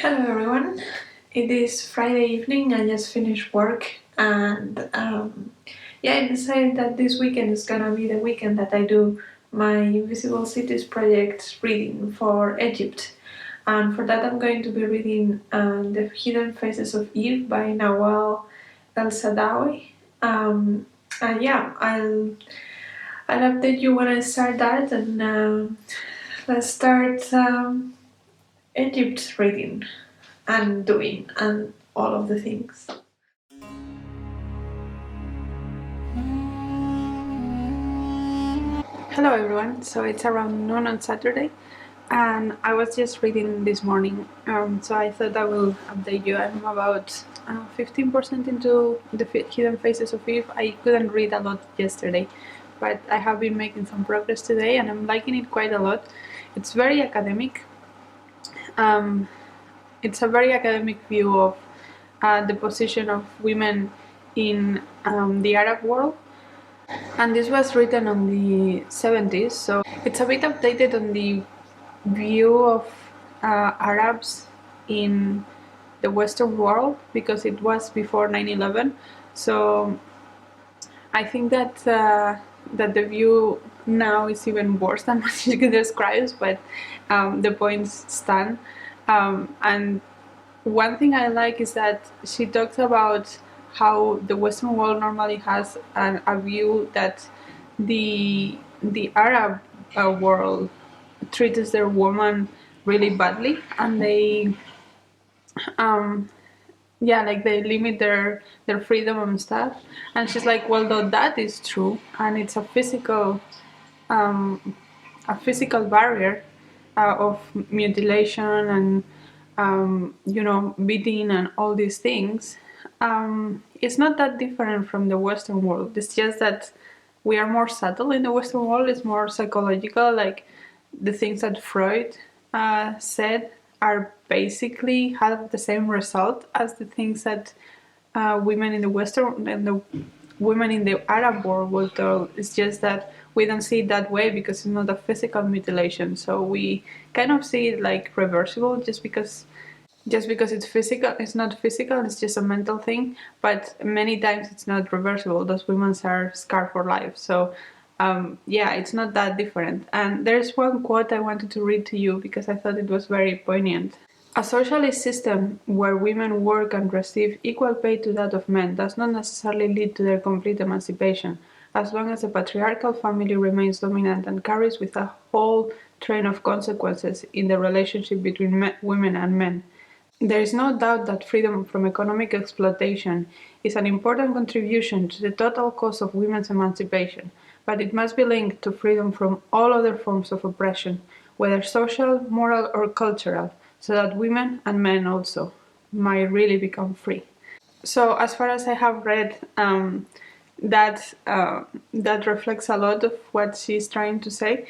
Hello everyone, it is Friday evening. I just finished work and I decided that this weekend is gonna be the weekend that I do my Invisible Cities project reading for Egypt, and for that I'm going to be reading The Hidden Faces of Eve by Nawal El Saadawi. And yeah, I'll update you when I start that, and let's start Egypt reading and doing and all of the things. Hello everyone, so it's around noon on Saturday and I was just reading this morning, so I thought I will update you. I'm about 15% into The Hidden Faces of Eve. I couldn't read a lot yesterday, but I have been making some progress today and I'm liking it quite a lot. It's very academic. It's a very academic view of the position of women in the Arab world. And this was written on the 70s, so it's a bit updated on the view of Arabs in the Western world because it was before 9/11. So I think that that the view now is even worse than what she describes, but the points stand. And one thing I like is that she talks about how the Western world normally has a view that the Arab world treats their woman really badly, and they like they limit their freedom and stuff. And she's like, well, though that is true, and it's a physical barrier of mutilation and beating and all these things. It's not that different from the Western world. It's just that we are more subtle in the Western world. It's more psychological. Like the things that Freud said are basically have the same result as the things that women in the Western and the women in the Arab world were told. It's just that we don't see it that way because it's not a physical mutilation. So we kind of see it like reversible just because it's physical. It's not physical, it's just a mental thing, but many times it's not reversible. Those women are scarred for life. So it's not that different. And there's one quote I wanted to read to you because I thought it was very poignant. A socialist system where women work and receive equal pay to that of men does not necessarily lead to their complete emancipation, as long as the patriarchal family remains dominant and carries with a whole train of consequences in the relationship between women and men. There is no doubt that freedom from economic exploitation is an important contribution to the total cause of women's emancipation, but it must be linked to freedom from all other forms of oppression, whether social, moral, or cultural, so that women and men also might really become free. So, as far as I have read, that reflects a lot of what she's trying to say.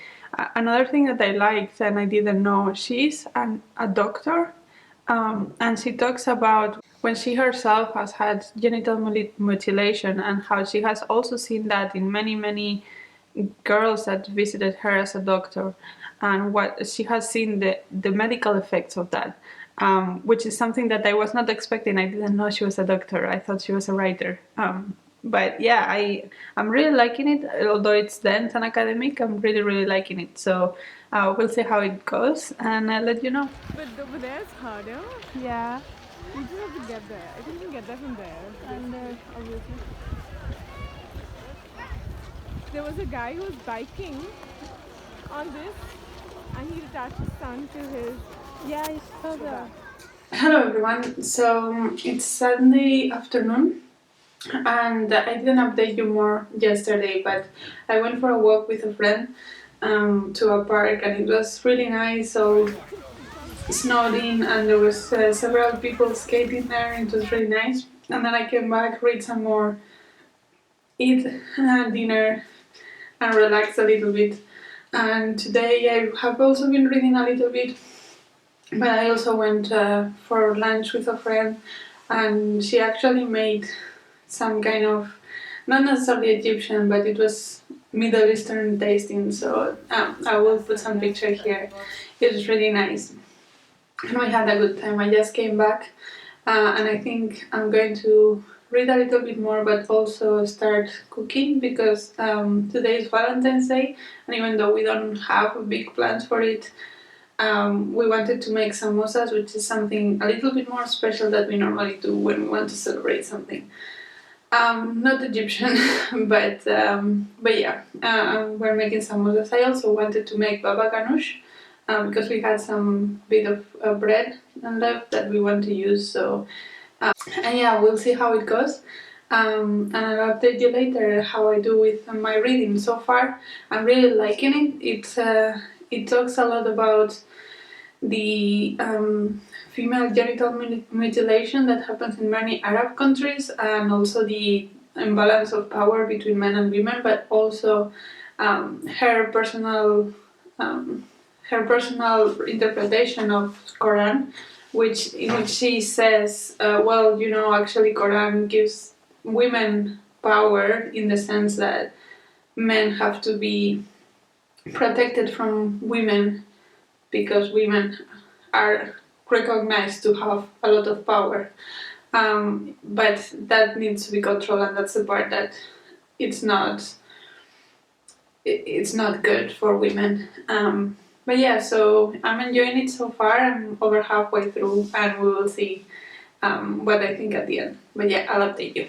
Another thing that I liked and I didn't know, she's a doctor, and she talks about when she herself has had genital mutilation and how she has also seen that in many girls that visited her as a doctor, and what she has seen the medical effects of that, which is something that I was not expecting. I didn't know she was a doctor. I thought she was a writer. But yeah, I'm really liking it. Although it's dense and academic, I'm really liking it. So we'll see how it goes, and I'll let you know. But over there it's harder. Yeah, You just have to get there. I think you can get there from there. and obviously. There was a guy who was biking on this and he attached his son to his. Yeah, I saw that. Hello everyone. So it's Sunday afternoon, and I didn't update you more yesterday, but I went for a walk with a friend to a park, and it was really nice. So snowed in, and there was several people skating there. It was really nice. And then I came back, read some more, eat dinner, and relax a little bit. And today I have also been reading a little bit, but I also went for lunch with a friend, and she actually made some kind of, not necessarily Egyptian, but it was Middle Eastern tasting. So I will put some picture here. It was really nice. and we had a good time. I just came back, and I think I'm going to read a little bit more, but also start cooking because today is Valentine's Day, and even though we don't have big plans for it, we wanted to make samosas, which is something a little bit more special that we normally do when we want to celebrate something. Not Egyptian, but yeah, we're making samosas. I also wanted to make baba ganoush because we had some bit of bread left that we want to use. So and yeah, we'll see how it goes. And I'll update you later how I do with my reading. So far, I'm really liking it. It talks a lot about the female genital mutilation that happens in many Arab countries, and also the imbalance of power between men and women, but also her personal um, her personal interpretation of Quran, in which she says, well, actually Quran gives women power in the sense that men have to be protected from women because women are recognized to have a lot of power. But that needs to be controlled, and that's the part that it's not it's not good for women. But yeah, so I'm enjoying it so far. I'm over halfway through, and we will see what I think at the end. But yeah, I'll update you.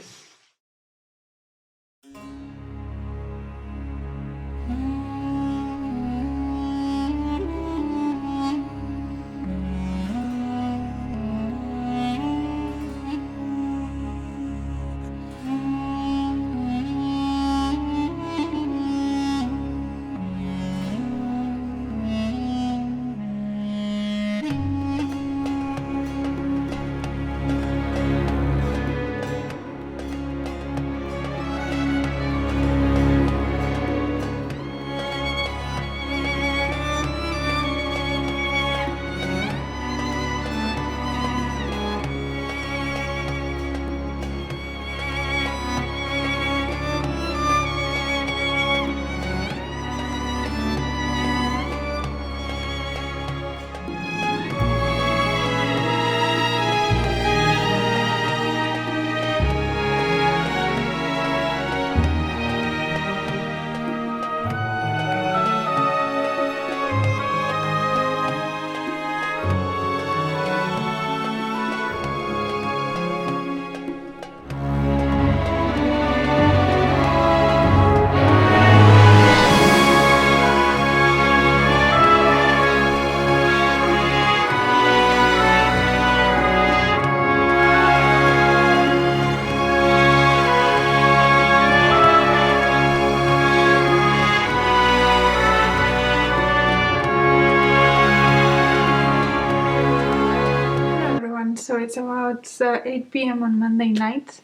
Hello everyone, so it's about 8 p.m. on Monday night,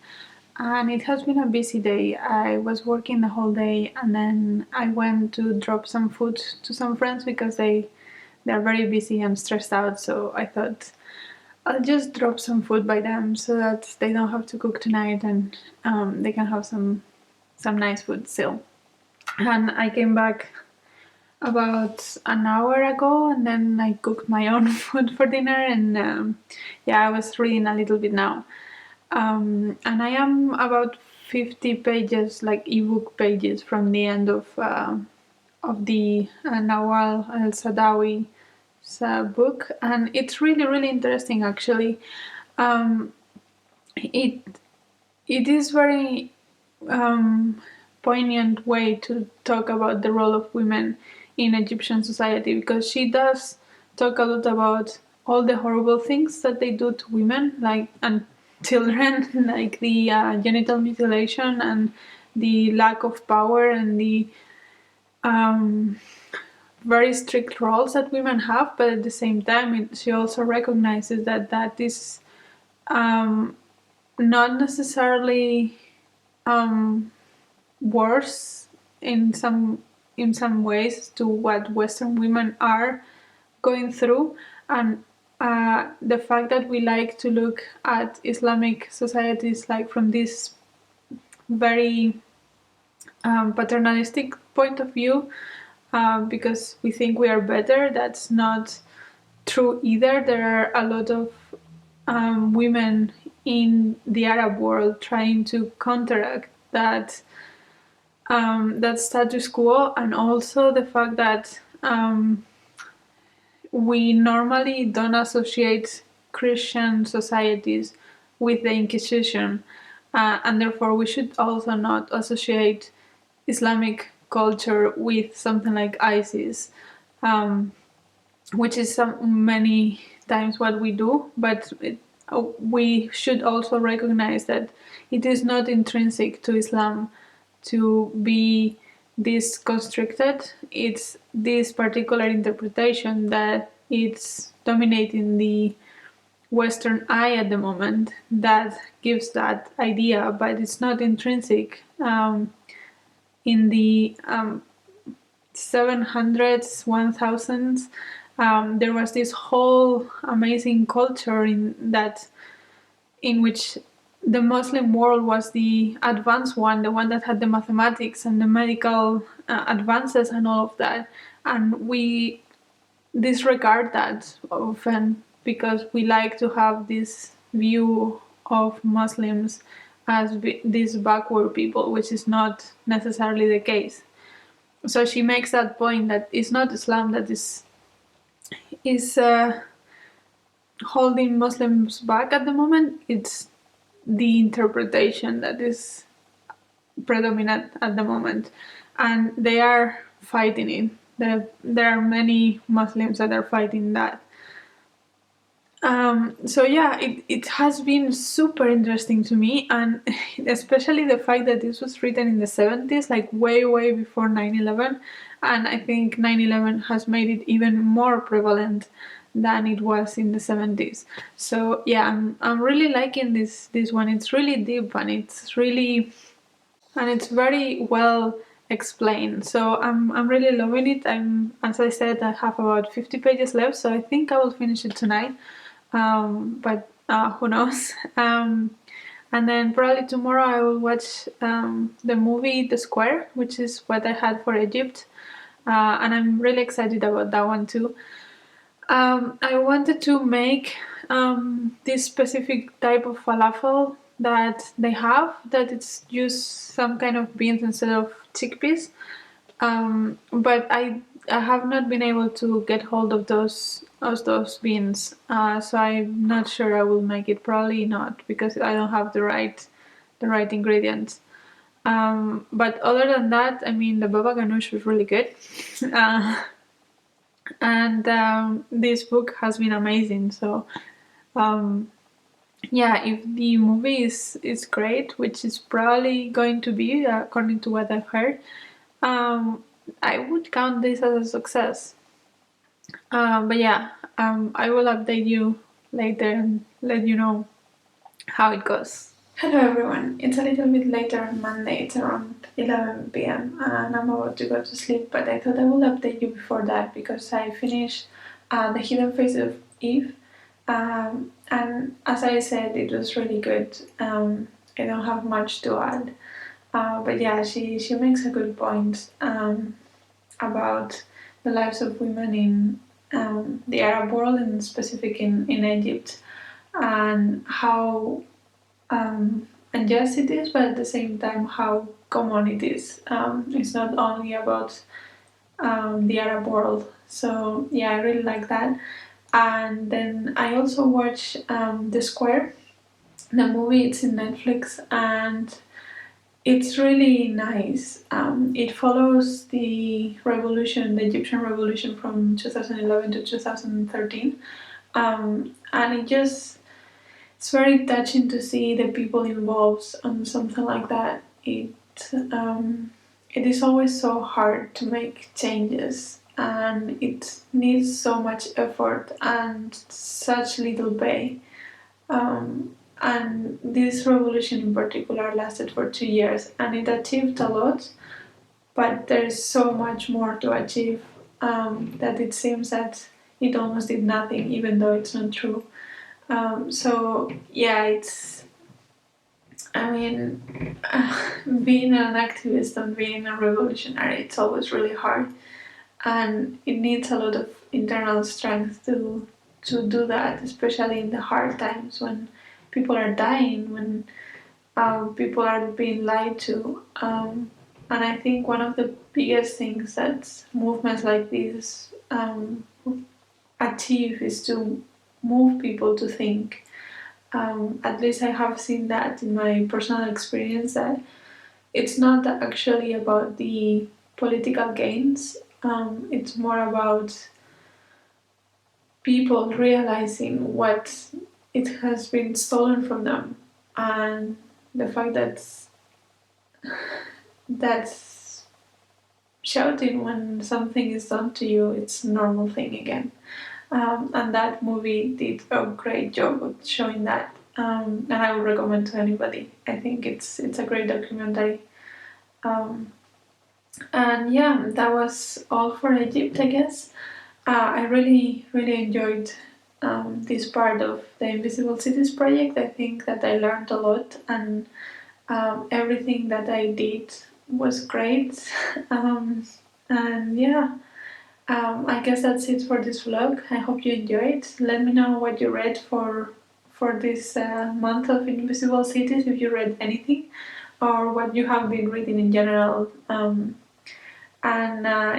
and it has been a busy day. I was working the whole day, and then I went to drop some food to some friends because they're very busy and stressed out. So I thought I'll just drop some food by them so that they don't have to cook tonight, and they can have some nice food still. And I came back about an hour ago, and then I cooked my own food for dinner, and yeah, I was reading a little bit now. And I am about 50 pages, like ebook pages, from the end of the Nawal El Saadawi book, and it's really really interesting actually. Um, it it is very poignant way to talk about the role of women in Egyptian society, because she does talk a lot about all the horrible things that they do to women, like, and children, like the genital mutilation and the lack of power and the um, very strict roles that women have. But at the same time, she also recognizes that that is um, not necessarily worse in some ways to what Western women are going through. And the fact that we like to look at Islamic societies like from this very paternalistic point of view, because we think we are better. That's not through either. There are a lot of women in the Arab world trying to counteract that status quo, and also the fact that we normally don't associate Christian societies with the Inquisition, and therefore we should also not associate Islamic culture with something like ISIS, which is many times what we do. But we should also recognize that it is not intrinsic to Islam to be this constricted. It's this particular interpretation that it's dominating the Western eye at the moment that gives that idea, but it's not intrinsic. In the 700s, 1000s, there was this whole amazing culture in which the Muslim world was the advanced one, the one that had the mathematics and the medical advances and all of that. And we disregard that often because we like to have this view of Muslims as these backward people, which is not necessarily the case. So she makes that point that it's not Islam that is holding Muslims back at the moment. It's the interpretation that is predominant at the moment, and they are fighting it. There are many Muslims that are fighting that. So yeah, it has been super interesting to me, and especially the fact that this was written in the 70s, like way before 9/11, and I think 9/11 has made it even more prevalent than it was in the 70s. So yeah, I'm really liking this one. It's really deep, and it's very well explained. So I'm really loving it. As I said, I have about 50 pages left, so I think I will finish it tonight. But who knows? And then probably tomorrow I will watch the movie The Square, which is what I had for Egypt, and I'm really excited about that one too. I wanted to make this specific type of falafel that they have, that it's use some kind of beans instead of chickpeas. But I have not been able to get hold of those beans, so I'm not sure I will make it. Probably not, because I don't have the right ingredients. But other than that, I mean, the baba ganoush was really good. uh, and this book has been amazing. So yeah, if the movie is great, which is probably going to be according to what I've heard, I would count this as a success. But yeah, I will update you later and let you know how it goes. Hello everyone, it's a little bit later on Monday, it's around 11 p.m. and I'm about to go to sleep, but I thought I will update you before that because I finished The Hidden Face of Eve, and as I said, it was really good. I don't have much to add, but yeah, she makes a good point about the lives of women in the Arab world, and specific in Egypt, and how unjust it is, but at the same time how common it is. It's not only about the Arab world. So yeah, I really like that. And then I also watched The Square, the movie. It's in Netflix, and it's really nice. It follows the revolution, the Egyptian revolution from 2011 to 2013, and it's very touching to see the people involved on something like that. It is always so hard to make changes, and it needs so much effort and such little pay. And this revolution in particular lasted for 2 years, and it achieved a lot, but there's so much more to achieve, that it seems that it almost did nothing, even though it's not true. So yeah, I mean, being an activist and being a revolutionary, it's always really hard, and it needs a lot of internal strength to do that, especially in the hard times when people are dying, when people are being lied to. And I think one of the biggest things that movements like this achieve is to move people to think. At least I have seen that in my personal experience, that it's not actually about the political gains. It's more about people realizing what it has been stolen from them, and the fact that that's shouting when something is done to you, it's a normal thing again. And that movie did a great job of showing that. And I would recommend to anybody. I think it's a great documentary. Um, and yeah, that was all for Egypt, I guess. I really enjoyed this part of the Invisible Cities project. I think that I learned a lot, and everything that I did was great. um, and yeah, I guess that's it for this vlog. I hope you enjoyed. Let me know what you read for this month of Invisible Cities, if you read anything, or what you have been reading in general. And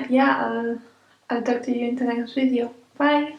yeah, I'll talk to you in the next video. Bye!